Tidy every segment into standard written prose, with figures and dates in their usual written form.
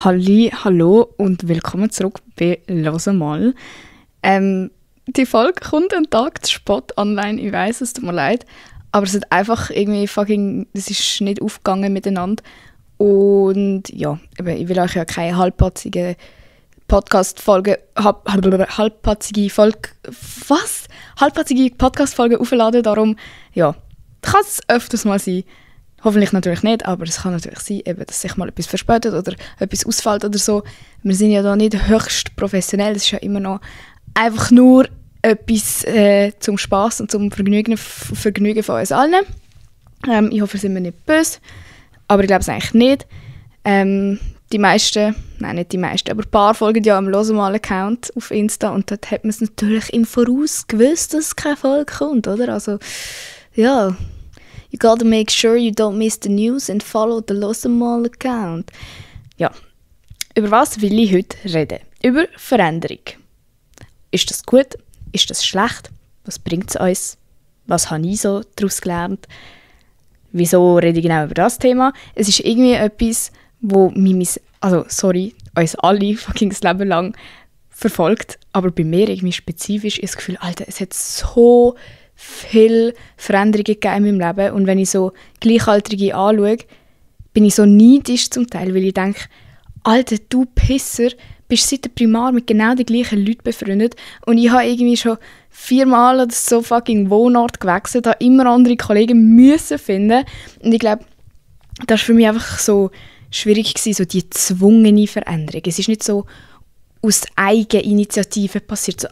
Hallo und willkommen zurück bei «Höre mal». Die Folge kommt einen Tag zu spät online, ich weiss, es tut mir leid, aber es hat einfach irgendwie es ist nicht aufgegangen miteinander. Und ja, eben, ich will euch ja keine halbpatzige Podcast-Folge, halbpatzige Podcast-Folge aufladen, darum, ja, kann es öfters mal sein. Hoffentlich natürlich nicht, aber es kann natürlich sein, eben, dass sich mal etwas verspätet oder etwas ausfällt oder so. Wir sind ja da nicht höchst professionell, es ist ja immer noch einfach nur etwas zum Spass und zum Vergnügen von uns allen. Ich hoffe, ihr seid mir nicht böse, aber ich glaube es eigentlich nicht. Die meisten, nein nicht die meisten, aber ein paar folgen ja am «Höre mal» Account auf Insta und dort hat man es natürlich im Voraus gewusst, dass keine Folge kommt, oder? Also, ja... You gotta make sure you don't miss the news and follow the «Höre mal» Account. Ja, über was will ich heute reden? Über Veränderung. Ist das gut? Ist das schlecht? Was bringt es uns? Was habe ich so daraus gelernt? Wieso rede ich genau über das Thema? Es ist irgendwie etwas, wo uns alle fucking das Leben lang verfolgt. Aber bei mir irgendwie spezifisch ist das Gefühl, Alter, es hat so viele Veränderungen gegeben in meinem Leben. Und wenn ich so Gleichaltrige anschaue, bin ich so neidisch zum Teil, weil ich denke, Alter, du Pisser, bist seit der Primar mit genau den gleichen Leuten befreundet und ich habe irgendwie schon 4-mal oder so fucking Wohnort gewechselt, habe immer andere Kollegen müssen finden. Und ich glaube, das war für mich einfach so schwierig gewesen, so die gezwungene Veränderung. Es ist nicht so aus Eigeninitiative passiert, so,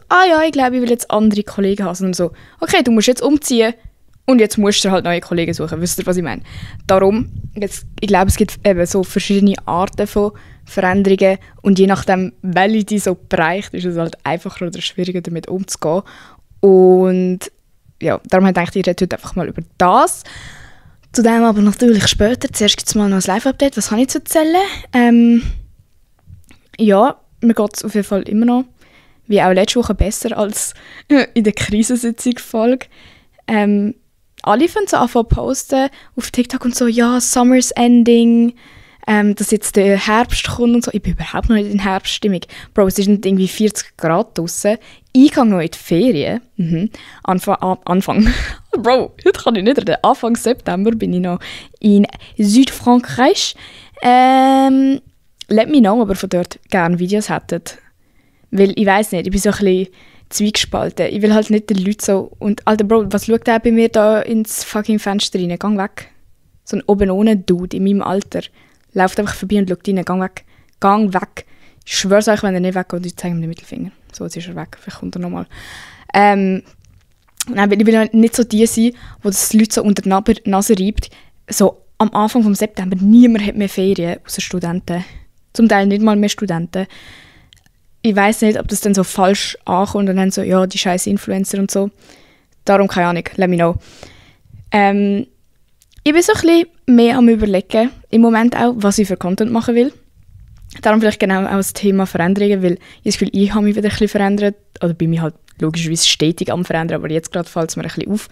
ich glaube, ich will jetzt andere Kollegen haben, sondern so, okay, du musst jetzt umziehen und jetzt musst du halt neue Kollegen suchen, wisst ihr, was ich meine? Darum, ich glaube, es gibt eben so verschiedene Arten von Veränderungen und je nachdem, welche die so bereicht, ist es halt einfacher oder schwieriger, damit umzugehen. Und ja, darum habe ich gedacht, ich rede heute einfach mal über das. Zudem aber natürlich später. Zuerst gibt es mal noch ein Live-Update, was habe ich zu erzählen? Ja, mir geht es auf jeden Fall immer noch, wie auch letzte Woche, besser als in der Krisensitzung-Folge. Alle fangen so an zu posten auf TikTok und so, ja, Summer's ending, dass jetzt der Herbst kommt und so. Ich bin überhaupt noch nicht in Herbststimmung. Bro, es sind irgendwie 40 Grad draussen. Ich gehe noch in die Ferien. Anfang. Bro, heute kann ich nicht reden. Anfang September bin ich noch in Südfrankreich. Let me know, ob ihr von dort gerne Videos hättet. Weil ich weiss nicht, ich bin so ein bisschen zwiegespalten. Ich will halt nicht den Leuten so... Und Alter Bro, was schaut der bei mir da ins fucking Fenster rein? Gang weg. So ein oben-ohne-Dude in meinem Alter. Läuft einfach vorbei und schaut rein. Gang weg. Gang weg. Ich schwöre euch, wenn er nicht weggeht, ich zeige ihm den Mittelfinger. So, jetzt ist er weg. Vielleicht kommt er nochmal. Nein, weil ich will nicht so die sein, die das Leute so unter die Nase reibt. So am Anfang vom September, niemand hat mehr Ferien, außer Studenten. Zum Teil nicht mal mehr Studenten. Ich weiss nicht, ob das dann so falsch ankommt und dann so, ja, die scheiß Influencer und so. Darum keine Ahnung, let me know. Ich bin so ein bisschen mehr am Überlegen, im Moment auch, was ich für Content machen will. Darum vielleicht genau auch das Thema Veränderungen, weil ich das Gefühl, ich habe mich wieder ein bisschen verändert. Oder bin mich halt logischerweise stetig am Verändern, aber jetzt gerade fällt es mir ein bisschen auf.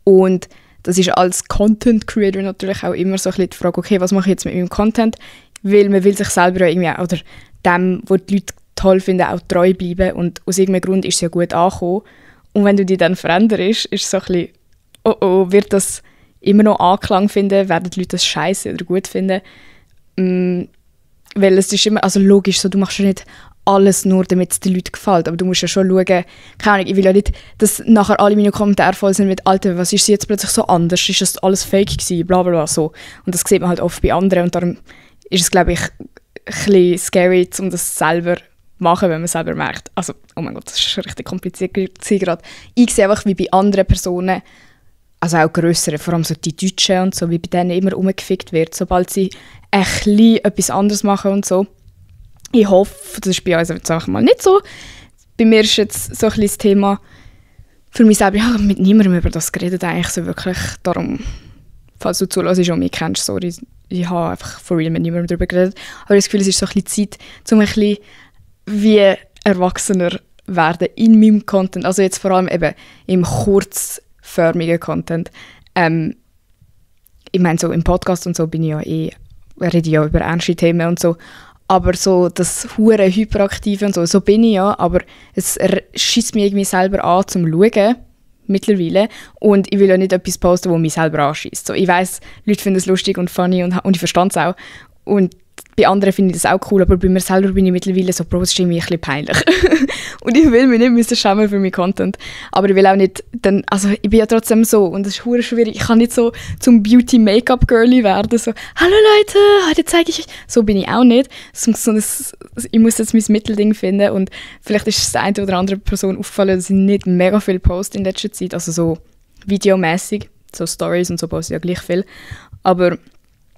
Und das ist als Content Creator natürlich auch immer so ein bisschen die Frage, okay, was mache ich jetzt mit meinem Content? Weil man will sich selber ja irgendwie, oder dem, was die Leute toll finden, auch treu bleiben. Und aus irgendeinem Grund ist es ja gut angekommen. Und wenn du dich dann veränderst, ist es so ein bisschen, wird das immer noch Anklang finden? Werden die Leute das scheiße oder gut finden? Weil es ist immer, also logisch, so, du machst ja nicht alles nur, damit es den Leuten gefällt. Aber du musst ja schon schauen, keine Ahnung, ich will ja nicht, dass nachher alle meine Kommentare voll sind mit «Alter, was ist jetzt plötzlich so anders? Ist das alles fake gewesen?» Bla bla bla, so. Und das sieht man halt oft bei anderen und darum ist es, glaube ich, ein bisschen scary, um das selber zu machen, wenn man selber merkt. Also, oh mein Gott, das ist richtig kompliziert gerade. Ich sehe einfach, wie bei anderen Personen, also auch grösseren, vor allem so die Deutschen und so, wie bei denen immer rumgefickt wird, sobald sie ein bisschen etwas anderes machen und so. Ich hoffe, das ist bei uns jetzt einfach mal nicht so. Bei mir ist jetzt so ein bisschen das Thema, für mich selber, ich habe mit niemandem über das geredet, eigentlich so wirklich. Darum, falls du zuhörst und mich kennst, sorry, ich habe einfach for real mit niemandem darüber geredet. Aber ich habe das Gefühl, es ist so ein bisschen Zeit, um ein bisschen wie erwachsener werden in meinem Content. Also jetzt vor allem eben im kurzförmigen Content. Ich meine, so im Podcast und so bin ich ja rede ja über ernste Themen und so. Aber so das hure Hyperaktive und so bin ich ja, aber es schießt mich irgendwie selber an zum Schauen, mittlerweile. Und ich will ja nicht etwas posten, das mich selber anschießt. So, ich weiss, Leute finden es lustig und funny und ich verstehe es auch. Und bei anderen finde ich das auch cool, aber bei mir selber bin ich mittlerweile so, Bro, das ist irgendwie ein bisschen peinlich. Und ich will mich nicht schämen für meinen Content. Aber ich will auch nicht, ich bin ja trotzdem so und das ist hure schwierig. Ich kann nicht so zum Beauty-Make-up-Girlie werden, so, hallo Leute, heute zeige ich euch. So bin ich auch nicht. Ich muss jetzt mein Mittelding finden und vielleicht ist es der eine oder andere Person aufgefallen, dass ich nicht mega viel poste in letzter Zeit, also so videomäßig, so Stories und so poste ich ja gleich viel. Aber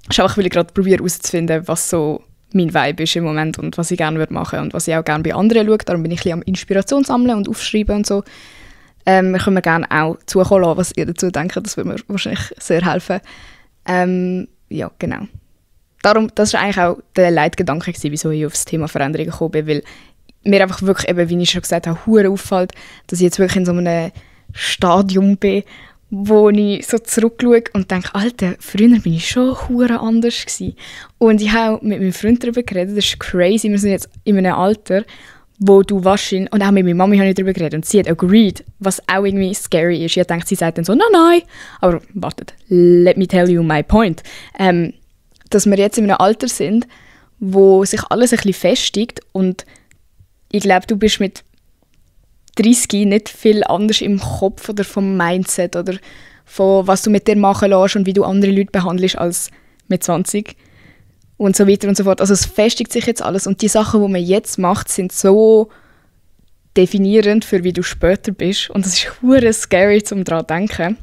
es ist einfach, weil ich gerade probiere herauszufinden, was so mein Vibe ist im Moment und was ich gerne machen würde und was ich auch gerne bei anderen schaue. Darum bin ich ein bisschen am Inspiration sammeln und aufschreiben und so. Wir können gerne auch zukommen lassen, was ihr dazu denkt. Das würde mir wahrscheinlich sehr helfen. Ja, genau. Darum, das war eigentlich auch der Leitgedanke, wieso ich auf das Thema Veränderungen gekommen bin, weil mir einfach wirklich, eben, wie ich schon gesagt habe, hure auffällt, dass ich jetzt wirklich in so einem Stadium bin, wo ich so zurückschaue und denke, Alter, früher bin ich schon hure anders gewesen. Und ich habe mit meinem Freund darüber geredet, das ist crazy, wir sind jetzt in einem Alter, wo du wahrscheinlich, und auch mit meiner Mami habe ich darüber geredet und sie hat agreed, was auch irgendwie scary ist. Ich denke, sie sagt dann so, nein, aber wartet, let me tell you my point. Dass wir jetzt in einem Alter sind, wo sich alles ein bisschen festigt und ich glaube, du bist mit 30 nicht viel anders im Kopf oder vom Mindset oder von was du mit dir machen lässt und wie du andere Leute behandelst als mit 20 und so weiter und so fort. Also es festigt sich jetzt alles und die Sachen, die man jetzt macht, sind so definierend für wie du später bist und das ist hure scary, um daran zu denken.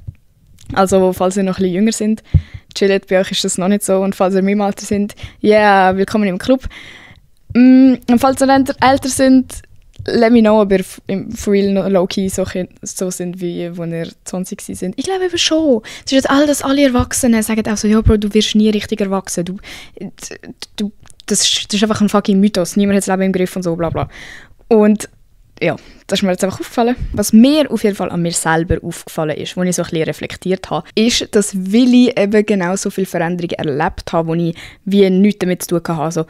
Also falls ihr noch ein bisschen jünger sind, chillt, bei euch ist das noch nicht so und falls ihr in meinem Alter sind, willkommen im Club. Und falls ihr älter sind, let me know, ob ihr for real low-key so sind, wie als ihr 20 sind. Ich glaube eben schon. Es ist jetzt alle Erwachsenen sagen auch so, ja Bro, du wirst nie richtig erwachsen. Das ist einfach ein fucking Mythos. Niemand hat das Leben im Griff und so, bla bla. Und ja, das ist mir jetzt einfach aufgefallen. Was mir auf jeden Fall an mir selber aufgefallen ist, als ich so ein bisschen reflektiert habe, ist, dass weil ich eben genau so viele Veränderungen erlebt habe, wo ich wie nichts damit zu tun hatte. Also,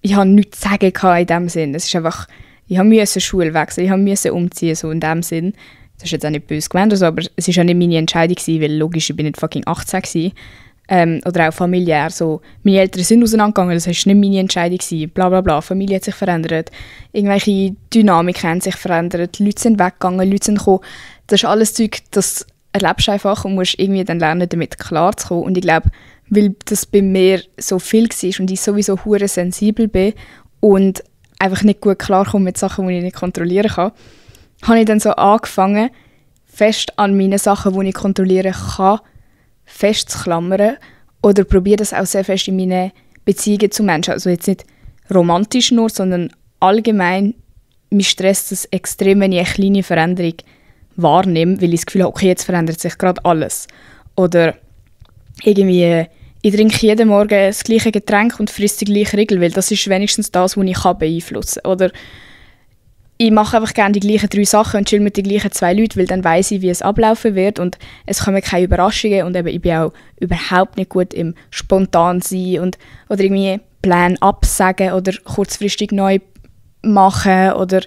ich habe nichts zu sagen in dem Sinn. Es ist einfach, ich musste Schule wechseln, ich musste umziehen, so in dem Sinn. Das ist jetzt auch nicht böse gemeint, also, aber es war ja nicht meine Entscheidung, weil logisch, ich bin nicht fucking 18 gewesen. Oder auch familiär, so, meine Eltern sind auseinandergegangen, das war nicht meine Entscheidung gewesen, bla bla bla, Familie hat sich verändert, irgendwelche Dynamiken haben sich verändert, Leute sind weggegangen, Leute sind gekommen, das ist alles Zeug, das erlebst du einfach und musst irgendwie dann lernen, damit klarzukommen. Und ich glaube, weil das bei mir so viel war und ich sowieso hure sensibel bin und einfach nicht gut klarkomme mit Sachen, die ich nicht kontrollieren kann, habe ich dann so angefangen, fest an meine Sachen, die ich kontrollieren kann, festzuklammern oder probiere das auch sehr fest in meinen Beziehungen zu Menschen. Also jetzt nicht romantisch nur, sondern allgemein, mich stresst es extrem, wenn ich eine kleine Veränderung wahrnehme, weil ich das Gefühl habe, okay, jetzt verändert sich gerade alles. Oder irgendwie, ich trinke jeden Morgen das gleiche Getränk und frisst die gleiche Regel, weil das ist wenigstens das, was ich beeinflussen kann. Oder ich mache einfach gerne die gleichen 3 Sachen und chill mit den gleichen 2 Leuten, weil dann weiss ich, wie es ablaufen wird und es kommen keine Überraschungen und eben, ich bin auch überhaupt nicht gut im spontan sein oder irgendwie Pläne absagen oder kurzfristig neu machen oder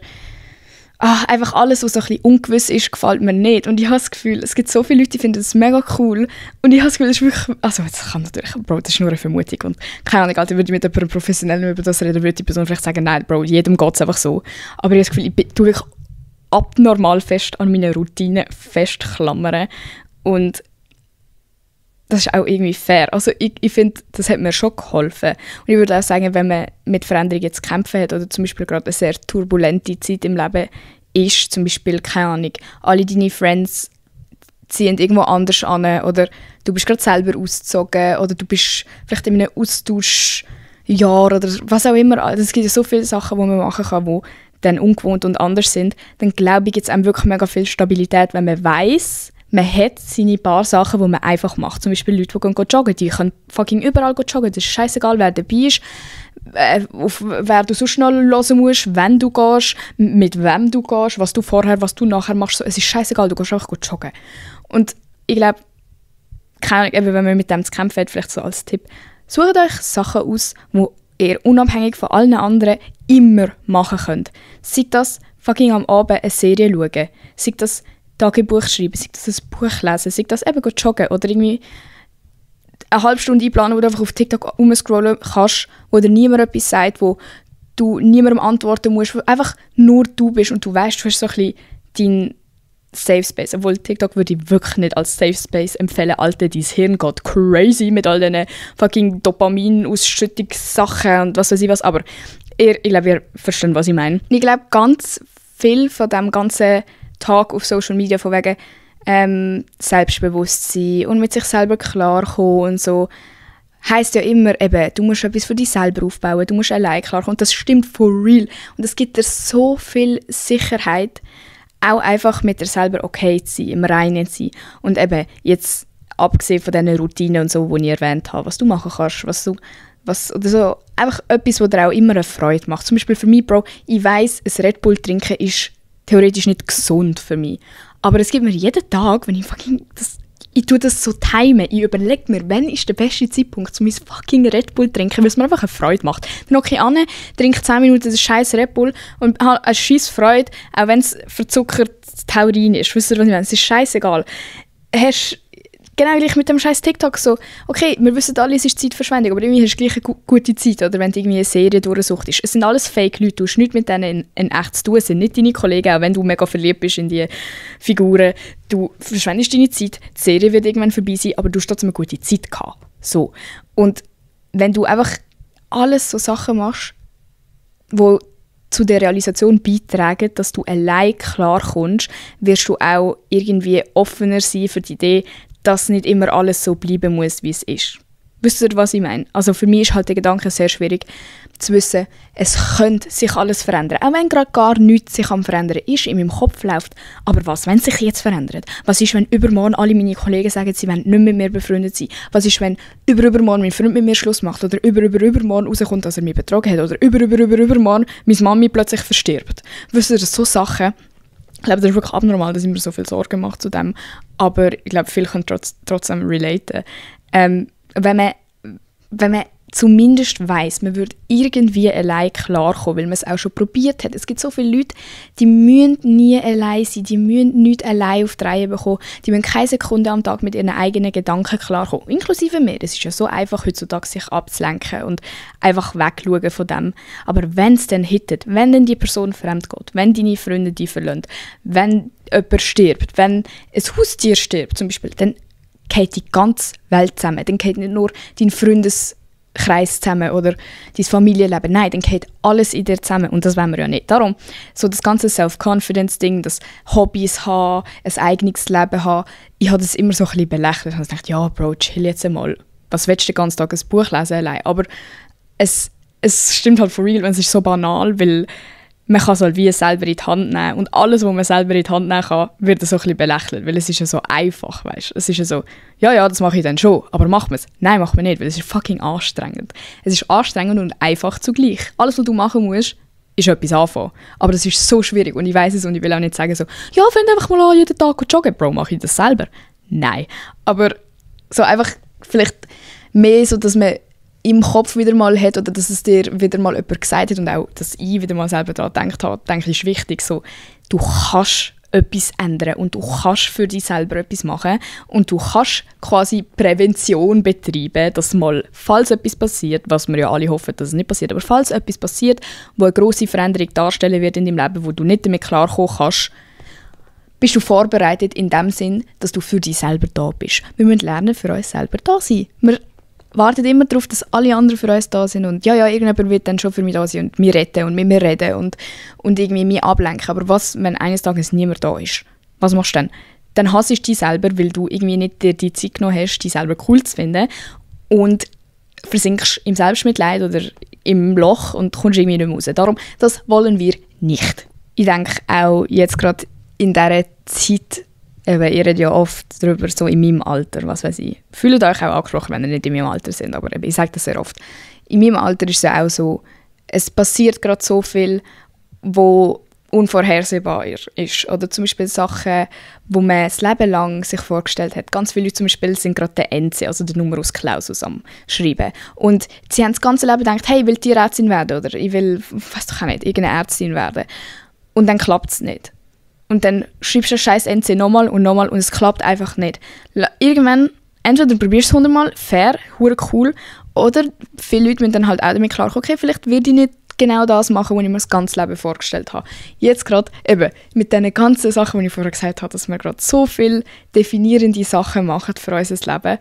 einfach alles, was so ein bisschen ungewiss ist, gefällt mir nicht. Und ich habe das Gefühl, es gibt so viele Leute, die finden das mega cool. Und ich habe das Gefühl, das ist wirklich, also jetzt kann natürlich, Bro, das ist nur eine Vermutung. Und keine Ahnung, Alter, würde ich mit jemandem Professionellem über das reden, würde die Person vielleicht sagen, nein, Bro, jedem geht es einfach so. Aber ich habe das Gefühl, ich tue wirklich abnormal fest an meine Routine festklammern. Und das ist auch irgendwie fair. Also ich finde, das hat mir schon geholfen. Und ich würde auch sagen, wenn man mit Veränderungen jetzt kämpfen hat oder zum Beispiel gerade eine sehr turbulente Zeit im Leben ist, zum Beispiel, keine Ahnung, alle deine Friends ziehen irgendwo anders an oder du bist gerade selber ausgezogen oder du bist vielleicht in einem Austauschjahr oder was auch immer. Es gibt ja so viele Sachen, die man machen kann, die dann ungewohnt und anders sind. Dann glaube ich, gibt es einem wirklich mega viel Stabilität, wenn man weiss, man hat seine paar Sachen, die man einfach macht. Zum Beispiel Leute, die joggen, die können fucking überall joggen. Das ist scheißegal, wer dabei ist, auf wer du sonst noch hören musst, wenn du gehst, mit wem du gehst, was du vorher, was du nachher machst. So, es ist scheißegal, du gehst einfach joggen. Und ich glaube, wenn man mit dem zu kämpfen hat, vielleicht so als Tipp, sucht euch Sachen aus, die ihr unabhängig von allen anderen immer machen könnt. Sei das fucking am Abend eine Serie schauen, sei das Tagebuch schreiben, sei das ein Buch lesen, sei das eben joggen oder irgendwie eine halbe Stunde einplanen, wo du einfach auf TikTok rumscrollen kannst, wo dir niemand etwas sagt, wo du niemandem antworten musst, wo einfach nur du bist und du weißt, du hast so ein bisschen deinen Safe Space. Obwohl TikTok würde ich wirklich nicht als Safe Space empfehlen. Alter, dein Hirn geht crazy mit all diesen fucking Dopamin-Ausschüttungssachen und was weiß ich was. Aber ich glaube, ihr versteht, was ich meine. Ich glaube, ganz viel von dem ganzen Tag auf Social Media von wegen Selbstbewusstsein und mit sich selber klarkommen und so, heisst ja immer eben, du musst etwas für dich selber aufbauen, du musst allein klarkommen. Und das stimmt for real. Und es gibt dir so viel Sicherheit, auch einfach mit dir selber okay zu sein, im Reinen zu sein. Und eben, jetzt abgesehen von diesen Routinen und so, die ich erwähnt habe, was du machen kannst, oder so, einfach etwas, was dir auch immer eine Freude macht. Zum Beispiel für mich, Bro, ich weiss, ein Red Bull trinken ist theoretisch nicht gesund für mich. Aber es gibt mir jeden Tag, wenn ich tue das so timen, ich überlege mir, wann ist der beste Zeitpunkt, um mein fucking Red Bull zu trinken, weil es mir einfach eine Freude macht. Dann hocke ich an, trinke 10 Minuten das scheiß Red Bull und habe eine scheiß Freude, auch wenn es verzuckert Taurin ist. Wisst ihr, was ich meine? Es ist scheißegal. Hast genau gleich mit dem scheiß TikTok so, okay, wir wissen alle, es ist Zeitverschwendung, aber irgendwie hast du gleich eine gute Zeit, oder wenn du irgendwie eine Serie durchsuchst. Es sind alles Fake-Leute, du hast nichts mit denen in echt zu tun, es sind nicht deine Kollegen, auch wenn du mega verliebt bist in die Figuren. Du verschwendest deine Zeit, die Serie wird irgendwann vorbei sein, aber du hast trotzdem eine gute Zeit gehabt. So. Und wenn du einfach alles so Sachen machst, wo zu der Realisation beitragen, dass du allein klarkommst, wirst du auch irgendwie offener sein für die Idee, dass nicht immer alles so bleiben muss, wie es ist. Wisst ihr, was ich meine? Also für mich ist halt der Gedanke sehr schwierig, zu wissen, es könnte sich alles verändern. Auch wenn gerade gar nichts sich am Verändern ist, in meinem Kopf läuft. Aber was, wenn es sich jetzt verändert? Was ist, wenn übermorgen alle meine Kollegen sagen, sie wollen nicht mit mir befreundet sein? Was ist, wenn übermorgen mein Freund mit mir Schluss macht? Oder übermorgen rauskommt, dass er mich betrogen hat? Oder übermorgen meine Mami plötzlich verstirbt? Wisst ihr, so Sachen. Ich glaube, das ist wirklich abnormal, dass ich mir so viel Sorgen mache zu dem. Aber ich glaube, viele können trotzdem relaten. Wenn man zumindest weiss, man würde irgendwie allein klarkommen, weil man es auch schon probiert hat. Es gibt so viele Leute, die müssen nie allein sein, die müssen nicht allein auf die Reihe bekommen, die müssen keine Sekunde am Tag mit ihren eigenen Gedanken klarkommen. Inklusive mir. Es ist ja so einfach heutzutage, sich abzulenken und einfach wegschauen von dem. Aber wenn es dann hittet, wenn dann die Person fremd geht, wenn deine Freunde dich verlassen, wenn jemand stirbt, wenn ein Haustier stirbt zum Beispiel, dann geht die ganze Welt zusammen. Dann geht nicht nur dein Freundeskreis zusammen oder dein Familienleben. Nein, dann geht alles in dir zusammen und das wollen wir ja nicht. Darum, so das ganze Self-Confidence-Ding, das Hobbys haben, ein eigenes Leben haben, ich habe das immer so ein bisschen belächelt. Ich habe gedacht, ja Bro, chill jetzt einmal. Was willst du den ganzen Tag, ein Buch lesen allein? Aber es stimmt halt for real, es ist so banal, weil man kann es halt wie selber in die Hand nehmen und alles, was man selber in die Hand nehmen kann, wird so ein bisschen belächelt, weil es ist ja so einfach, weißt? Es ist ja so, ja, das mache ich dann schon, aber macht man es? Nein, macht man nicht, weil es ist fucking anstrengend. Es ist anstrengend und einfach zugleich. Alles, was du machen musst, ist etwas anfangen. Aber das ist so schwierig und ich weiss es und ich will auch nicht sagen so, ja, fang einfach mal an, jeden Tag joggen, Bro, mache ich das selber? Nein. Aber so einfach vielleicht mehr so, dass man im Kopf wieder mal hat oder dass es dir wieder mal jemand gesagt hat und auch, dass ich wieder mal selber daran gedacht habe, denke ich, ist wichtig. So, du kannst etwas ändern und du kannst für dich selber etwas machen und du kannst quasi Prävention betreiben, dass mal, falls etwas passiert, was wir ja alle hoffen, dass es nicht passiert, aber falls etwas passiert, wo eine grosse Veränderung darstellen wird in deinem Leben, wo du nicht damit klarkommen kannst, bist du vorbereitet in dem Sinn, dass du für dich selber da bist. Wir müssen lernen, für uns selber da sein. Wir warten immer darauf, dass alle anderen für uns da sind und ja, irgendjemand wird dann schon für mich da sein und mich retten und mit mir reden und irgendwie mich ablenken. Aber was, wenn eines Tages niemand da ist? Was machst du dann? Dann hasst du dich selber, weil du irgendwie nicht dir die Zeit genommen hast, dich selber cool zu finden und versinkst im Selbstmitleid oder im Loch und kommst irgendwie nicht mehr raus. Darum, das wollen wir nicht. Ich denke auch jetzt gerade in dieser Zeit, ihr redet ja oft darüber, so in meinem Alter, was weiß ich. Fühlt euch auch angesprochen, wenn ihr nicht in meinem Alter seid, aber ich sage das sehr oft. In meinem Alter ist es auch so, es passiert gerade so viel, wo unvorhersehbar ist. Oder zum Beispiel Sachen, wo man das Leben lang sich vorgestellt hat. Ganz viele Leute zum Beispiel sind gerade der NC, also der Numerus Clausus, am Schreiben. Und sie haben das ganze Leben gedacht, hey, ich will Tierärztin werden oder ich will, weiß doch auch nicht, irgendeine Ärztin werden. Und dann klappt es nicht. Und dann schreibst du den scheiß NC nochmal und es klappt einfach nicht. Irgendwann, entweder probierst du es 100-mal, fair, hure cool, oder viele Leute müssen dann halt auch damit klarkommen, okay, vielleicht werde ich nicht genau das machen, was ich mir das ganze Leben vorgestellt habe. Jetzt gerade eben mit diesen ganzen Sachen, die ich vorher gesagt habe, dass wir gerade so viele definierende Sachen machen für unser Leben,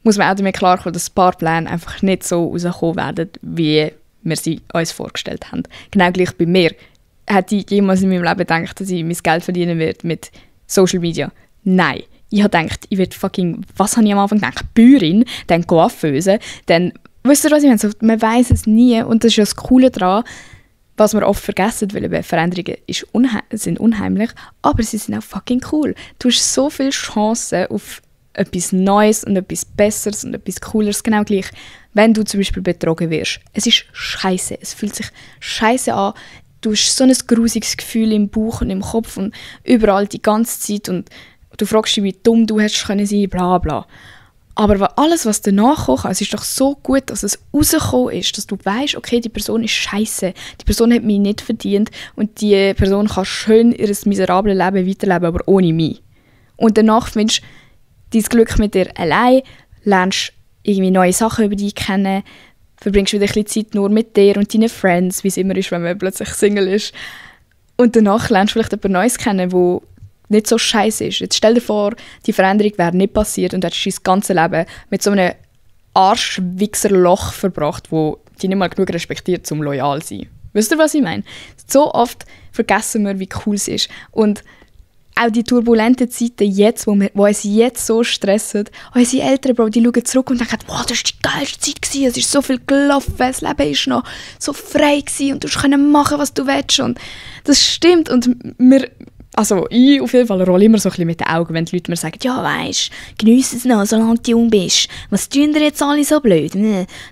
muss man auch damit klarkommen, dass ein paar Pläne einfach nicht so rauskommen werden, wie wir sie uns vorgestellt haben. Genau gleich bei mir. Hätte ich jemals in meinem Leben gedacht, dass ich mein Geld verdienen werde mit Social Media? Nein. Ich habe gedacht, ich werde fucking, was habe ich am Anfang gedacht? Bäuerin, dann Coiffeuse, dann, wisst ihr, was ich meine? So, man weiss es nie und das ist ja das Coole daran, was wir oft vergessen, weil eben Veränderungen sind unheimlich, aber sie sind auch fucking cool. Du hast so viele Chancen auf etwas Neues und etwas Besseres und etwas Cooleres, genau gleich, wenn du zum Beispiel betrogen wirst. Es ist scheiße, es fühlt sich scheiße an, du hast so ein grusiges Gefühl im Bauch und im Kopf und überall die ganze Zeit und du fragst dich, wie dumm du hättest können sein, bla bla. Aber alles, was danach kommt, es ist doch so gut, dass es rausgekommen ist, dass du weißt, okay, die Person ist scheiße, die Person hat mich nicht verdient und die Person kann schön ihr miserables Leben weiterleben, aber ohne mich. Und danach findest du dein Glück mit dir allein, lernst irgendwie neue Sachen über dich kennen, verbringst wieder ein bisschen Zeit nur mit dir und deinen Friends, wie es immer ist, wenn man plötzlich Single ist. Und danach lernst du vielleicht jemand Neues kennen, wo nicht so scheiße ist. Jetzt stell dir vor, die Veränderung wäre nicht passiert und du hättest dein ganzes Leben mit so einem Arschwichserloch verbracht, wo dich nicht mal genug respektiert, um loyal zu sein. Wisst ihr, was ich meine? So oft vergessen wir, wie cool es ist. Und auch die turbulenten Zeiten jetzt, wo uns jetzt so stressen, unsere Eltern, Bro, die schauen zurück und denken, wow, das war die geilste Zeit gewesen, es ist so viel gelaufen, das Leben war noch so frei gewesen und du konntest machen, was du willst. Und das stimmt und ich auf jeden Fall rolle immer so ein bisschen mit den Augen, wenn die Leute mir sagen, ja weisst, geniesse es noch, solange du jung bist. Was tun dir jetzt alle so blöd?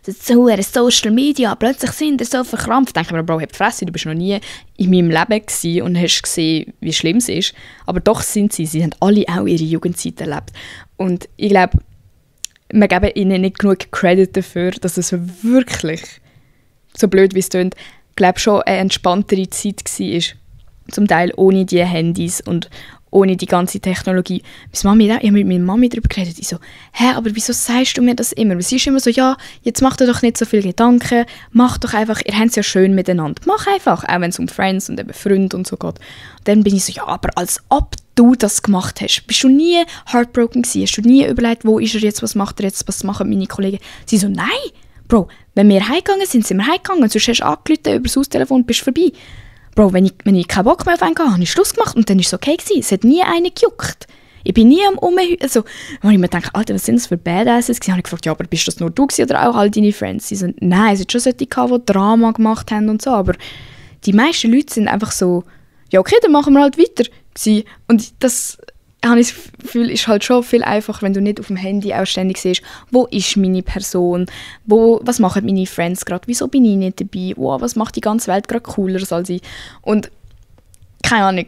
Das ist so Social Media, plötzlich sind die so verkrampft. Denke mir, Bro, hab die Fresse, du bist noch nie in meinem Leben gewesen und hast gesehen, wie schlimm es ist. Aber doch sind sie haben alle auch ihre Jugendzeit erlebt. Und ich glaube, wir geben ihnen nicht genug Credit dafür, dass es wirklich, so blöd wie es klingt, glaube schon eine entspanntere Zeit war. Zum Teil ohne die Handys und ohne die ganze Technologie. Ich habe mit meiner Mami darüber geredet. Ich so, aber wieso sagst du mir das immer? Weil sie ist immer so, ja, jetzt mach dir doch nicht so viele Gedanken, mach doch einfach, ihr habt es ja schön miteinander. Mach einfach, auch wenn es um Friends und eben Freunde und so geht. Und dann bin ich so, ja, aber als ob du das gemacht hast. Bist du nie heartbroken gewesen? Hast du nie überlegt, wo ist er jetzt, was macht er jetzt, was machen meine Kollegen? Sie so, nein, Bro, wenn wir heimgegangen sind wir heimgegangen. Sonst hast du angerufen über das Haustelefon und bist vorbei. Bro, wenn ich keinen Bock mehr auf einen hatte, habe ich Schluss gemacht und dann war es okay gewesen. Es hat nie einen gejuckt. Ich bin nie am also, wenn ich mir denke, Alter, was sind das für Badasses gewesen? Habe ich gefragt, ja, aber bist das nur du gewesen oder auch all deine Friends? Sie so, nein, es hat schon solche gehabt, die Drama gemacht haben und so, aber die meisten Leute sind einfach so, ja okay, dann machen wir halt weiter gewesen. Und das habe ich das Gefühl, ist halt schon viel einfacher, wenn du nicht auf dem Handy auch ständig siehst, wo ist meine Person, was machen meine Friends gerade, wieso bin ich nicht dabei, was macht die ganze Welt gerade cooler als ich. Und keine Ahnung,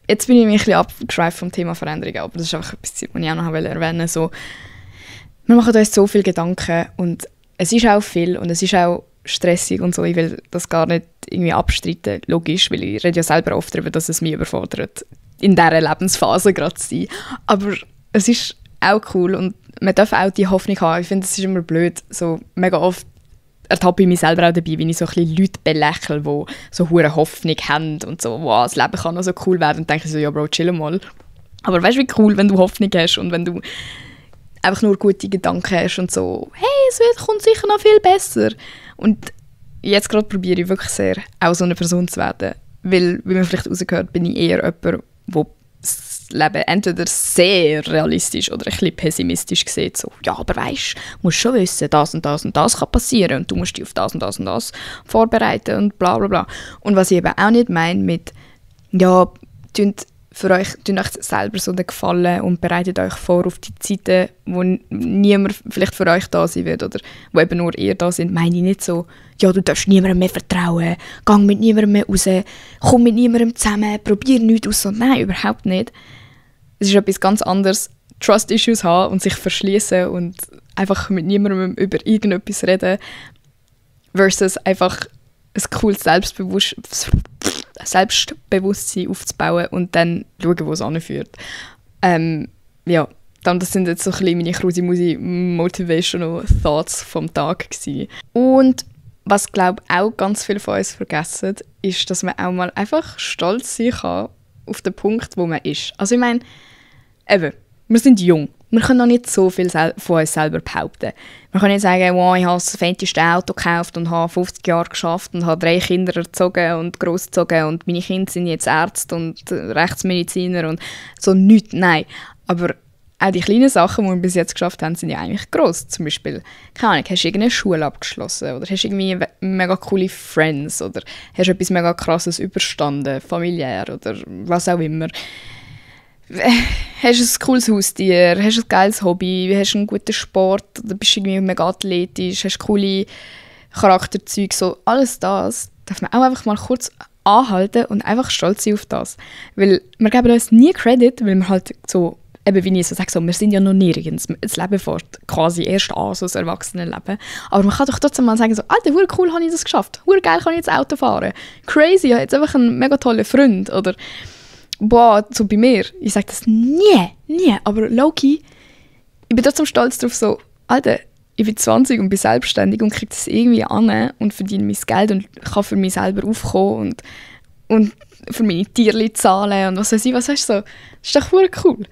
jetzt bin ich ein bisschen abgeschweift vom Thema Veränderung, aber das ist einfach etwas, was ich auch noch erwähnen wollte. So, wir machen uns so viele Gedanken und es ist auch viel und es ist auch stressig und so. Ich will das gar nicht irgendwie abstreiten, logisch, weil ich rede ja selber oft darüber, dass es mich überfordert, in dieser Lebensphase gerade zu sein. Aber es ist auch cool und man darf auch die Hoffnung haben. Ich finde, es ist immer blöd, so mega oft ertappe ich mich selber auch dabei, wenn ich so ein bisschen Leute belächle, die so hohe Hoffnung haben und so, wow, das Leben kann noch so cool werden. Und denke ich so, ja Bro, chill mal. Aber weißt du, wie cool, wenn du Hoffnung hast und wenn du einfach nur gute Gedanken hast und so, hey, es kommt sicher noch viel besser. Und jetzt gerade probiere ich wirklich sehr, auch so eine Person zu werden. Weil, wie man vielleicht rausgehört, bin ich eher jemand, wo das Leben entweder sehr realistisch oder ein bisschen pessimistisch sieht. So, ja, aber weisst, du musst schon wissen, das und das und das kann passieren und du musst dich auf das und das und das vorbereiten und bla bla bla. Und was ich eben auch nicht meine mit, ja, für euch, tut euch selber so den Gefallen und bereitet euch vor auf die Zeiten, wo niemand vielleicht für euch da sein wird oder wo eben nur ihr da sind. Meine ich nicht so, ja, du darfst niemandem mehr vertrauen, geh mit niemandem mehr raus, komm mit niemandem zusammen, probier nichts aus. Und nein, überhaupt nicht. Es ist etwas ganz anderes, Trust-Issues haben und sich verschließen und einfach mit niemandem über irgendetwas reden, versus einfach ein cooles Selbstbewusstsein aufzubauen und dann schauen, wo es anführt. Ja, das sind jetzt so ein bisschen meine Krusi-Musi Motivational Thoughts vom Tag gewesen. Und was, glaube ich, auch ganz viele von uns vergessen, ist, dass man auch mal einfach stolz sein kann auf den Punkt, wo man ist. Also ich meine, eben, wir sind jung. Wir können noch nicht so viel von uns selber behaupten. Wir können nicht sagen, wow, ich habe das feteste Auto gekauft und habe 50 Jahre geschafft und habe 3 Kinder erzogen und großgezogen und meine Kinder sind jetzt Ärzte und Rechtsmediziner und so nichts. Nein, aber auch die kleinen Sachen, die wir bis jetzt geschafft haben, sind ja eigentlich gross. Zum Beispiel, keine Ahnung, hast du irgendeine Schule abgeschlossen oder hast du irgendwie mega coole Friends oder hast du etwas mega Krasses überstanden, familiär oder was auch immer. Hast du ein cooles Haustier, hast du ein geiles Hobby, hast du einen guten Sport, oder bist du irgendwie mega athletisch, hast du coole Charakterzüge, so alles das darf man auch einfach mal kurz anhalten und einfach stolz sein auf das. Weil wir geben uns nie Credit, weil wir halt so, eben wie ich so sage, so, wir sind ja noch nirgends. Das Leben fährt quasi erst an, so das Erwachsenenleben. Aber man kann doch trotzdem mal sagen, so, Alter, wie cool habe ich das geschafft, wie geil kann ich jetzt Auto fahren, crazy, ich habe jetzt einfach einen mega tollen Freund, oder boah, so bei mir, ich sage das nie, aber low-key, ich bin trotzdem stolz darauf, so, Alter, ich bin 20 und bin selbstständig und kriege das irgendwie an und verdiene mein Geld und kann für mich selber aufkommen und für meine Tierchen zahlen und was weiß ich, was hast du so, das ist doch verdammt cool.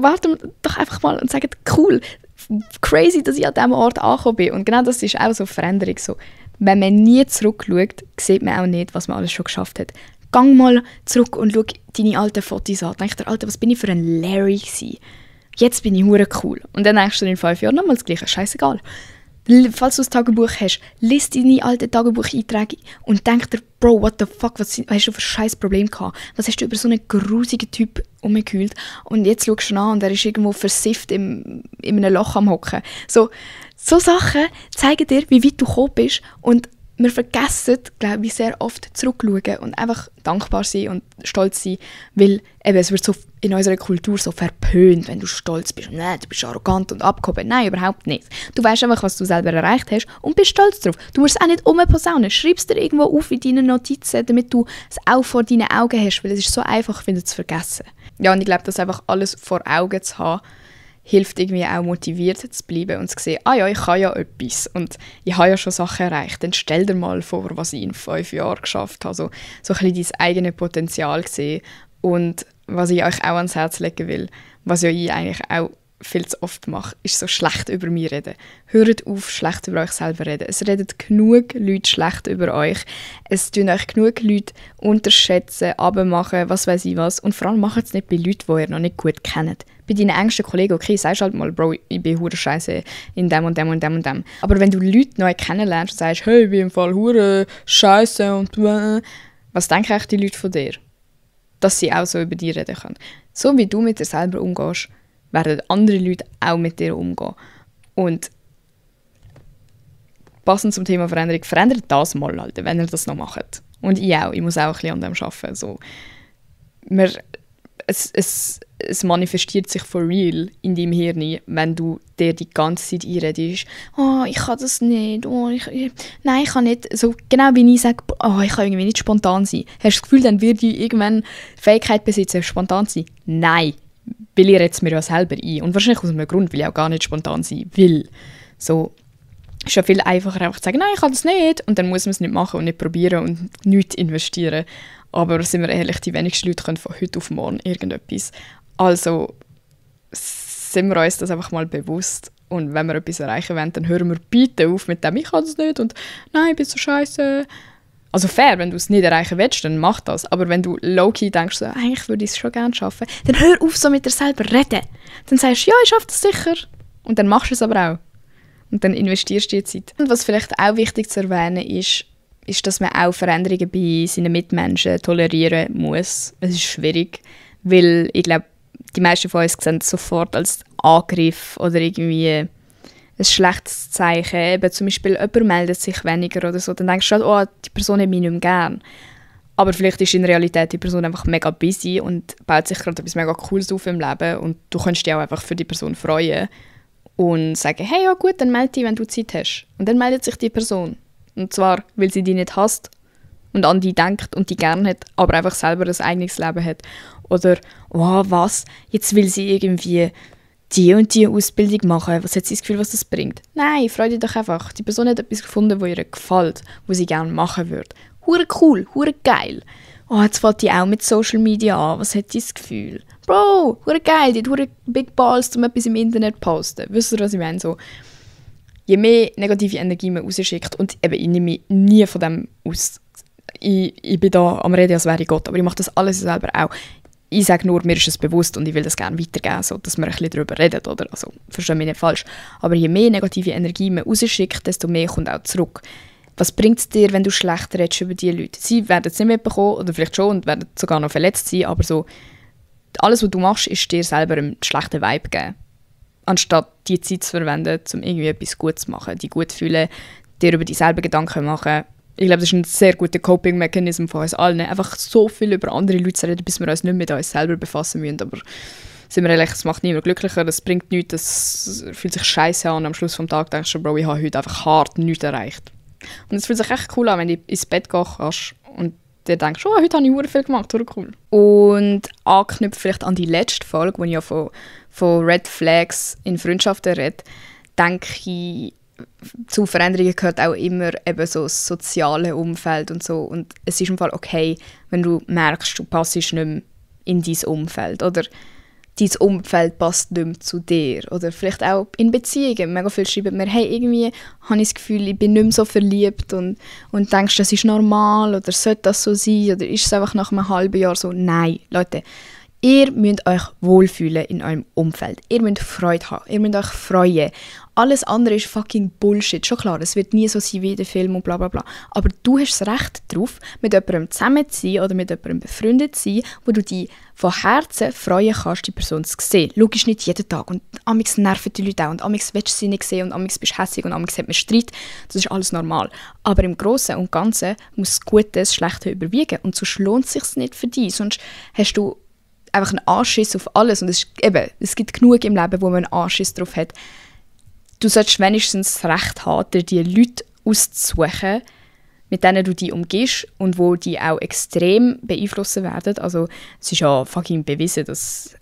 Warten wir doch einfach mal und sagen, cool, crazy, dass ich an diesem Ort angekommen bin. Und genau das ist auch so eine Veränderung, so, wenn man nie zurückschaut, sieht man auch nicht, was man alles schon geschafft hat. Gang mal zurück und schau deine alten Fotos an. Denk dir, Alter, was bin ich für ein Larry gewesen? Jetzt bin ich hure cool. Und dann denkst du in 5 Jahren nochmal das Gleiche. Scheißegal. Falls du ein Tagebuch hast, lies deine alten Tagebucheinträge und denk dir, Bro, what the fuck, was hast du für ein scheiß Problem gehabt? Was hast du über so einen grusigen Typ umgekühlt? Und jetzt schaust du ihn an und er ist irgendwo versifft in einem Loch am Hocken. So Sachen zeigen dir, wie weit du gekommen bist. Und wir vergessen, glaube ich, sehr oft zurückschauen und einfach dankbar sein und stolz sein, weil eben, es wird so in unserer Kultur so verpönt, wenn du stolz bist. Nein, du bist arrogant und abgehoben. Nein, überhaupt nicht. Du weißt einfach, was du selber erreicht hast und bist stolz drauf. Du musst es auch nicht umposaunen. Schreib es dir irgendwo auf in deinen Notizen, damit du es auch vor deinen Augen hast, weil es ist so einfach, wieder zu vergessen. Ja, und ich glaube, das einfach alles vor Augen zu haben, hilft irgendwie auch motiviert zu bleiben und zu sehen, ah ja, ich kann ja etwas und ich habe ja schon Sachen erreicht. Dann stell dir mal vor, was ich in 5 Jahren geschafft habe. So ein bisschen dein eigenes Potenzial sehen. Und was ich euch auch ans Herz legen will, was ja ich eigentlich auch viel zu oft mache, ist so schlecht über mich reden. Hört auf, schlecht über euch selber reden. Es reden genug Leute schlecht über euch. Es tun euch genug Leute unterschätzen, abmachen, was weiß ich was. Und vor allem macht es nicht bei Leuten, die ihr noch nicht gut kennt. Bei deinen engsten Kollegen, okay, sagst halt mal, Bro, ich bin hure scheiße in dem und dem und dem und dem. Aber wenn du Leute neu kennenlernst und sagst, hey, ich bin im Fall hure scheiße und was denken eigentlich die Leute von dir? Dass sie auch so über dich reden können. So wie du mit dir selber umgehst, werden andere Leute auch mit dir umgehen. Und passend zum Thema Veränderung, verändert das mal, Alter, wenn ihr das noch macht. Und ich auch, ich muss auch ein bisschen an dem arbeiten. So. Es manifestiert sich for real in deinem Hirn, wenn du dir die ganze Zeit einredest, oh, ich kann das nicht, nein, ich kann nicht, so genau wie ich sage, oh, ich kann irgendwie nicht spontan sein. Hast du das Gefühl, dann wird ich irgendwann die Fähigkeit besitzen, spontan zu sein? Nein, weil ich rede es mir ja selber ein. Und wahrscheinlich aus einem Grund, weil ich auch gar nicht spontan sein will. So, ist ja viel einfacher, einfach zu sagen, nein, ich kann das nicht. Und dann muss man es nicht machen und nicht probieren und nichts investieren. Aber sind wir ehrlich, die wenigsten Leute können von heute auf morgen irgendetwas. Also sind wir uns das einfach mal bewusst. Und wenn wir etwas erreichen wollen, dann hören wir bitte auf mit dem, ich kann das nicht und nein, ich bin so scheiße. Also fair, wenn du es nicht erreichen willst, dann mach das. Aber wenn du low-key denkst, so, eigentlich würde ich es schon gerne schaffen, dann hör auf, so mit dir selber reden. Dann sagst du, ja, ich schaffe das sicher. Und dann machst du es aber auch. Und dann investierst du die Zeit. Und was vielleicht auch wichtig zu erwähnen ist, dass man auch Veränderungen bei seinen Mitmenschen tolerieren muss. Es ist schwierig, Weil ich glaube, die meisten von uns sehen es sofort als Angriff oder irgendwie ein schlechtes Zeichen. Eben zum Beispiel, jemand meldet sich weniger oder so. Dann denkst du halt, oh, die Person hat mich nicht mehr gern. Aber vielleicht ist in Realität die Person einfach mega busy und baut sich gerade etwas mega Cooles auf im Leben und du kannst dich auch einfach für die Person freuen und sagen, hey, ja gut, dann melde dich, wenn du Zeit hast. Und dann meldet sich die Person. Und zwar, weil sie dich nicht hasst und an dich denkt und dich gerne hat, aber einfach selber ein eigenes Leben hat. Oder, oh, was, jetzt will sie irgendwie die und die Ausbildung machen. Was hat sie das Gefühl, was das bringt? Nein, freu dich doch einfach. Die Person hat etwas gefunden, das ihr gefällt, was sie gerne machen würde. Hure cool, hure geil. Oh, jetzt fällt die auch mit Social Media an. Was hat die das Gefühl? Bro, hure geil, die hat hure Big Balls, um etwas im Internet zu posten. Wisst ihr, was ich meine? So, je mehr negative Energie man rausschickt, und eben, ich nehme mich nie von dem aus. Ich bin da am Reden, als wäre ich Gott, aber ich mache das alles selber auch. Ich sage nur, mir ist es bewusst und ich will das gerne weitergeben, so, dass wir ein bisschen darüber reden, oder? Also, verstehe mich nicht falsch. Aber je mehr negative Energie man rausschickt, desto mehr kommt auch zurück. Was bringt es dir, wenn du schlecht redest über diese Leute? Sie werden es nicht mitbekommen, oder vielleicht schon, und werden sogar noch verletzt sein, aber so, alles, was du machst, ist dir selber einen schlechten Vibe geben. Anstatt die Zeit zu verwenden, um irgendwie etwas Gutes zu machen, dich gut zu fühlen, dir über dich selber Gedanken machen. Ich glaube, das ist ein sehr guter Coping-Mechanismus von uns allen. Einfach so viel über andere Leute zu reden, bis wir uns nicht mit uns selber befassen müssen. Aber sind wir ehrlich, das macht niemand glücklicher, das bringt nichts, das fühlt sich scheiße an. Am Schluss des Tages denkst du, Bro, ich habe heute einfach hart nichts erreicht. Und es fühlt sich echt cool an, wenn du ins Bett gehen kannst und dir denkst, oh, heute habe ich verdammt viel gemacht, cool. Und anknüpft vielleicht an die letzte Folge, wo ich ja von Red Flags in Freundschaften rede, denke ich, zu Veränderungen gehört auch immer eben so das soziale Umfeld und so. Und es ist im Fall okay, wenn du merkst, du passst nicht mehr in dein Umfeld oder dein Umfeld passt nicht mehr zu dir. Oder vielleicht auch in Beziehungen. Mega viel schreiben mir, hey, irgendwie habe ich das Gefühl, ich bin nicht mehr so verliebt und denkst, das ist normal oder sollte das so sein oder ist es einfach nach einem halben Jahr so? Nein, Leute, ihr müsst euch wohlfühlen in eurem Umfeld. Ihr müsst Freude haben, ihr müsst euch freuen. Alles andere ist fucking Bullshit. Schon klar, es wird nie so sein wie in den Film und bla bla bla. Aber du hast das Recht darauf, mit jemandem zusammen zu sein oder mit jemandem befreundet zu sein, wo du dich von Herzen freuen kannst, die Person zu sehen. Logisch nicht jeden Tag. Und amigs nerven die Leute auch. Und amigs willst du sie nicht sehen und amigs bist du hässig und amigs hat man Streit. Das ist alles normal. Aber im Großen und Ganzen muss das Gute das Schlechte überwiegen. Und sonst lohnt es sich nicht für dich. Sonst hast du einfach einen Anschiss auf alles. Und es gibt genug im Leben, wo man einen Anschiss drauf hat. Du solltest wenigstens das Recht haben, dir die Leute auszusuchen, mit denen du dich umgehst und wo die auch extrem beeinflussen werden. Also es ist ja fucking bewiesen, dass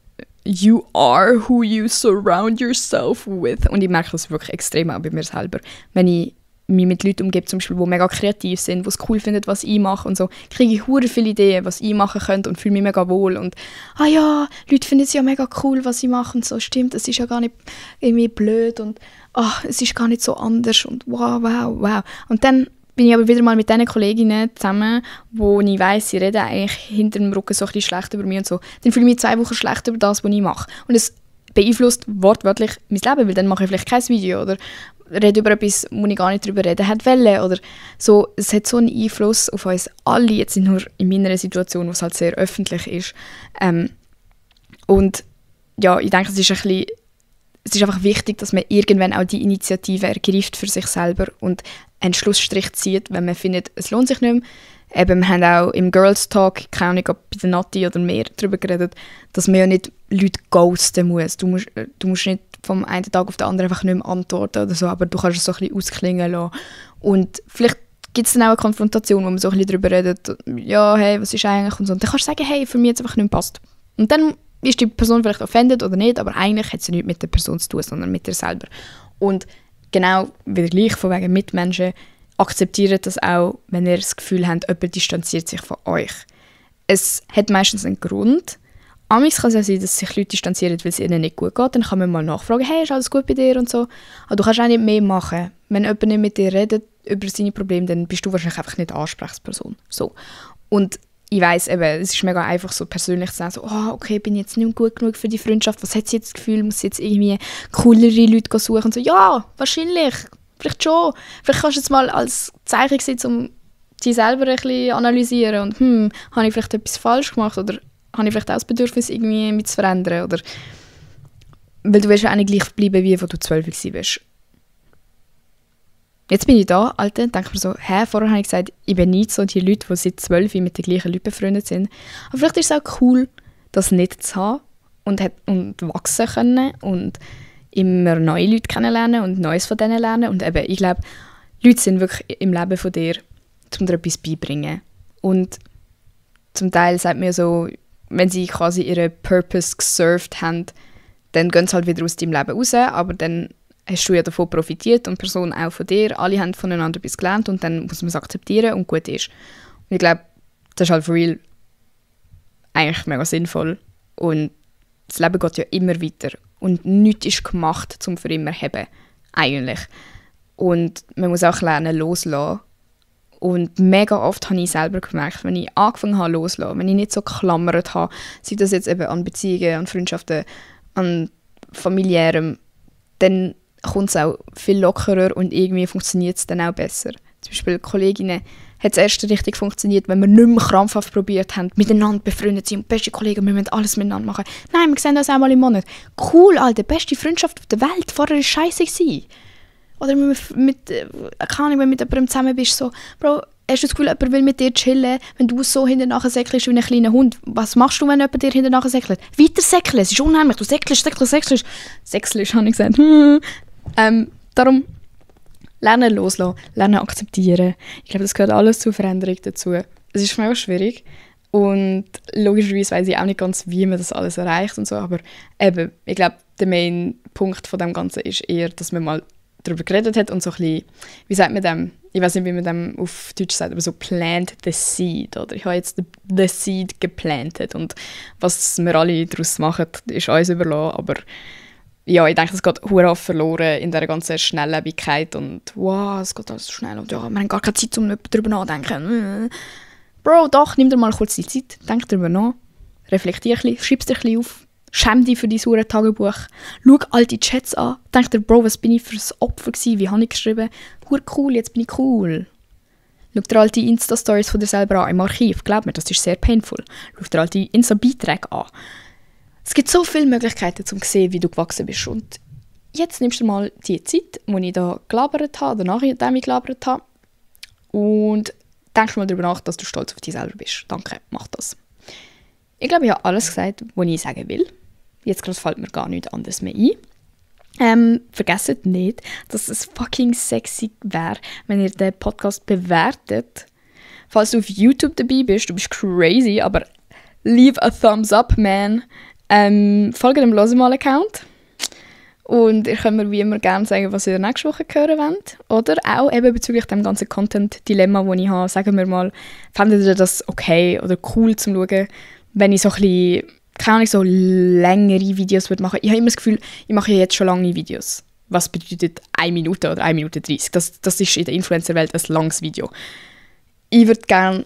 you are who you surround yourself with. Und ich merke das wirklich extrem auch bei mir selber. Wenn ich mich mit Leuten umgebe, zum Beispiel, die mega kreativ sind, die es cool finden, was ich mache und so, kriege ich hure viele Ideen, was ich machen könnte und fühle mich mega wohl und ah ja, Leute finden es ja mega cool, was ich mache und so, stimmt, es ist ja gar nicht irgendwie blöd und es ist gar nicht so anders und wow. Und dann bin ich aber wieder mal mit diesen Kolleginnen zusammen, wo ich weiss, sie reden eigentlich hinter dem Rücken so ein bisschen schlecht über mich und so. Dann fühle ich mich 2 Wochen schlecht über das, was ich mache. Und es beeinflusst wortwörtlich mein Leben, weil dann mache ich vielleicht kein Video oder rede über etwas, wo ich gar nicht darüber reden wollte. Oder so, es hat so einen Einfluss auf uns alle, jetzt nicht nur in meiner Situation, was halt sehr öffentlich ist. Und ja, ich denke, es ist einfach wichtig, dass man irgendwann auch die Initiative ergreift für sich selber und einen Schlussstrich zieht, wenn man findet, es lohnt sich nicht mehr. Eben, wir haben auch im Girls Talk, keine Ahnung, ob bei der Nati oder mehr darüber geredet, dass man ja nicht Leute ghosten muss. Du musst nicht vom einen Tag auf den anderen einfach nicht mehr antworten oder so, aber du kannst es so ein bisschen ausklingen lassen. Und vielleicht gibt es dann auch eine Konfrontation, wo man so ein bisschen darüber redet, ja, hey, was ist eigentlich und so. Und dann kannst du sagen, hey, für mich jetzt einfach nicht mehr passt. Und dann ist die Person vielleicht offended oder nicht, aber eigentlich hat sie nichts mit der Person zu tun, sondern mit dir selber. Und genau wieder gleich von wegen Mitmenschen, akzeptiert das auch, wenn ihr das Gefühl habt, jemand distanziert sich von euch. Es hat meistens einen Grund. Amigs kann es ja sein, dass sich Leute distanzieren, weil es ihnen nicht gut geht. Dann kann man mal nachfragen, hey, ist alles gut bei dir und so. Aber du kannst auch nicht mehr machen. Wenn jemand nicht mit dir redet über seine Probleme, dann bist du wahrscheinlich einfach nicht Ansprechperson. So. Und ich weiss eben, es ist mega einfach so persönlich zu sagen, so, okay, bin ich jetzt nicht gut genug für die Freundschaft, was hat sie jetzt das Gefühl, muss sie jetzt irgendwie coolere Leute suchen und so, ja, wahrscheinlich, vielleicht schon. Vielleicht kannst du jetzt mal als Zeichen sehen, um dich selber ein bisschen analysieren und habe ich vielleicht etwas falsch gemacht oder habe ich vielleicht auch das Bedürfnis, irgendwie mich zu verändern. Oder weil du willst ja auch nicht gleich bleiben, wie wo du 12 warst. Jetzt bin ich da, Alter, denke mir so, vorher habe ich gesagt, ich bin nicht so die Leute, die seit 12 mit den gleichen Leuten befreundet sind. Aber vielleicht ist es auch cool, das nicht zu haben und wachsen können und immer neue Leute kennenlernen und Neues von denen lernen. Und eben, ich glaube, Leute sind wirklich im Leben von dir, um dir etwas beibringen. Und zum Teil sagt mir so, wenn sie quasi ihren Purpose gesurft haben, dann gehen sie halt wieder aus deinem Leben raus, aber dann hast du ja davon profitiert und die Person auch von dir. Alle haben voneinander etwas gelernt und dann muss man es akzeptieren und gut ist. Und ich glaube, das ist halt for real eigentlich mega sinnvoll. Und das Leben geht ja immer weiter. Und nichts ist gemacht, um für immer zu haben. Eigentlich. Und man muss auch lernen, loslassen. Und mega oft habe ich selber gemerkt, wenn ich angefangen habe loszulassen, wenn ich nicht so geklammert habe, sei das jetzt eben an Beziehungen, an Freundschaften, an familiärem, dann kommt es auch viel lockerer und irgendwie funktioniert es dann auch besser. Zum Beispiel Kolleginnen hat es erst richtig funktioniert, wenn wir nicht mehr krampfhaft probiert haben, miteinander befreundet sind und beste Kollegen, wir müssen alles miteinander machen. Nein, wir sehen das einmal im Monat. Cool, Alter, beste Freundschaft auf der Welt. Vorher war es scheisse gewesen. Oder wenn du mit jemandem zusammen bist, so, Bro, hast du das Gefühl, jemand will mit dir chillen, wenn du so hinterher säckelst wie ein kleiner Hund? Was machst du, wenn jemand dir hinterher säckelt? Weiter säckeln, es ist unheimlich, du säckelst. Säckelst, habe ich gesagt. Darum lernen loslassen, lernen akzeptieren. Ich glaube, das gehört alles zur Veränderung dazu. Es ist mega schwierig und logischerweise weiss ich auch nicht ganz, wie man das alles erreicht und so, aber eben, ich glaube, der Main-Punkt von dem Ganzen ist eher, dass man mal darüber geredet hat und so ein bisschen, wie sagt man dem, ich weiß nicht, wie man dem auf Deutsch sagt, aber so plant the seed, oder ich habe jetzt the seed geplantet und was wir alle daraus machen, ist uns überlassen, aber ja, ich denke, es geht verdammt verloren in dieser ganzen Schnelllebigkeit und wow, es geht alles so schnell und ja, wir haben gar keine Zeit, um darüber nachzudenken. Bro, doch, nimm dir mal kurz die Zeit, denk darüber nach, reflektier ein bisschen, schreib es dir ein bisschen auf, schäm dich für dein saure Tagebuch, schau alte Chats an, denk dir, Bro, was bin ich für ein Opfer gewesen, wie habe ich geschrieben, cool, jetzt bin ich cool. Schau dir alte Insta-Stories von dir selber an im Archiv, glaub mir, das ist sehr painful. Schau dir alte Insta-Beiträge an. Es gibt so viele Möglichkeiten, um zu sehen, wie du gewachsen bist. Und jetzt nimmst du mal die Zeit, die ich da gelabert habe, oder nachdem ich gelabert habe, und denkst mal darüber nach, dass du stolz auf dich selber bist. Danke, mach das. Ich glaube, ich habe alles gesagt, was ich sagen will. Jetzt gerade fällt mir gar nichts anderes mehr ein. Vergesst nicht, dass es fucking sexy wäre, wenn ihr den Podcast bewertet. Falls du auf YouTube dabei bist, du bist crazy, aber leave a thumbs up, man. Folgt dem Losemal-Account. Und ihr könnt mir wie immer gerne sagen, was ihr nächste Woche hören wollt. Oder auch eben bezüglich dem ganzen Content-Dilemma, das ich habe. Sagen wir mal, fändet ihr das okay oder cool zum Schauen, wenn ich so ein bisschen, keine Ahnung, so längere Videos machen würde. Ich habe immer das Gefühl, ich mache jetzt schon lange Videos. Was bedeutet 1 Minute oder 1 Minute 30? Das ist in der Influencer-Welt ein langes Video. Ich würde gerne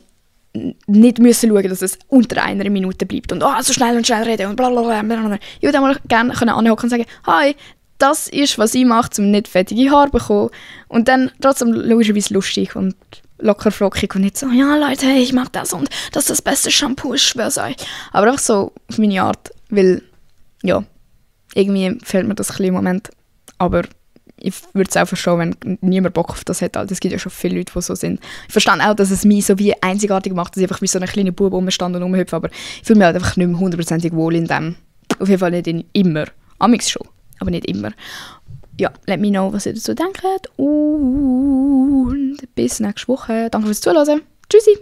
nicht müssen schauen, dass es unter 1 Minute bleibt und so schnell und schnell reden und blablabla. Ich würde einmal gerne anhocken und sagen, «Hi, das ist, was ich mache, um nicht fettige Haare zu bekommen.» Und dann trotzdem logischerweise lustig und locker flockig und nicht so, «Ja Leute, ich mache das und das ist das beste Shampoo, ich schwör's euch.» Aber einfach so auf meine Art, weil, ja, irgendwie fehlt mir das ein bisschen im Moment. Aber ich würde es auch verstehen, wenn niemand Bock auf das hat. Es gibt ja schon viele Leute, die so sind. Ich verstehe auch, dass es mich so wie einzigartig macht, dass ich einfach wie so ein kleiner Bub rumstand und rumhüpfe, aber ich fühle mich halt einfach nicht mehr 100% wohl in dem. Auf jeden Fall nicht immer. Amix schon, aber nicht immer. Ja, let me know, was ihr dazu denkt und bis nächste Woche. Danke fürs Zuhören. Tschüssi!